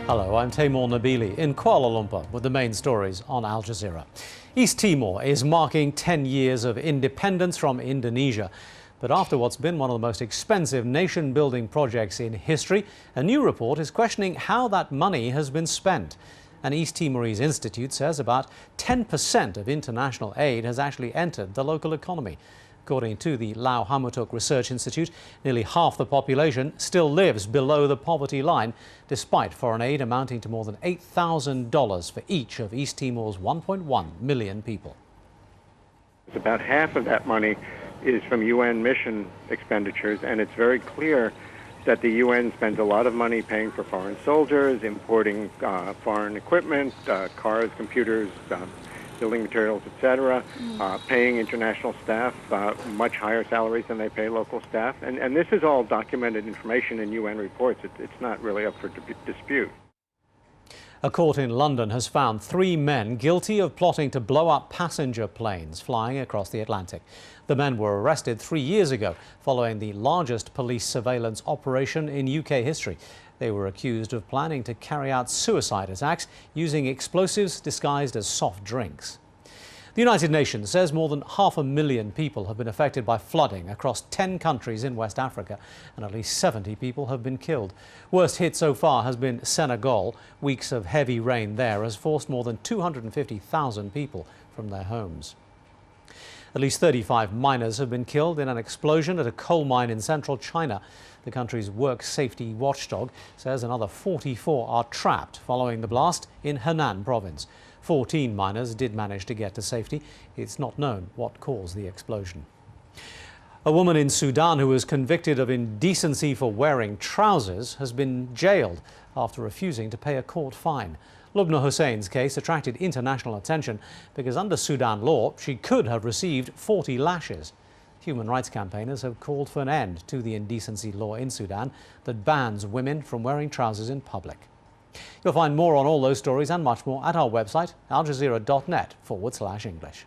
Hello, I'm Timor in Kuala Lumpur with the main stories on Al Jazeera. East Timor is marking 10 years of independence from Indonesia. But after what's been one of the most expensive nation-building projects in history, a new report is questioning how that money has been spent. An East Timorese institute says about 10% of international aid has actually entered the local economy. According to the Lau Hamutuk Research Institute, nearly half the population still lives below the poverty line, despite foreign aid amounting to more than $8,000 for each of East Timor's 1.1 million people. About half of that money is from UN mission expenditures, and it's very clear that the UN spends a lot of money paying for foreign soldiers, importing foreign equipment, cars, computers, building materials, etc., paying international staff much higher salaries than they pay local staff. And this is all documented information in UN reports. It's not really up for dispute. A court in London has found 3 men guilty of plotting to blow up passenger planes flying across the Atlantic. The men were arrested 3 years ago following the largest police surveillance operation in UK history. They were accused of planning to carry out suicide attacks using explosives disguised as soft drinks. The United Nations says more than 500,000 people have been affected by flooding across 10 countries in West Africa, and at least 70 people have been killed. Worst hit so far has been Senegal. Weeks of heavy rain there has forced more than 250,000 people from their homes. At least 35 miners have been killed in an explosion at a coal mine in central China. The country's work safety watchdog says another 44 are trapped following the blast in Henan province. 14 miners did manage to get to safety. It's not known what caused the explosion. A woman in Sudan who was convicted of indecency for wearing trousers has been jailed after refusing to pay a court fine. Lubna Hussein's case attracted international attention because under Sudan law, she could have received 40 lashes. Human rights campaigners have called for an end to the indecency law in Sudan that bans women from wearing trousers in public. You'll find more on all those stories and much more at our website, aljazeera.net/English.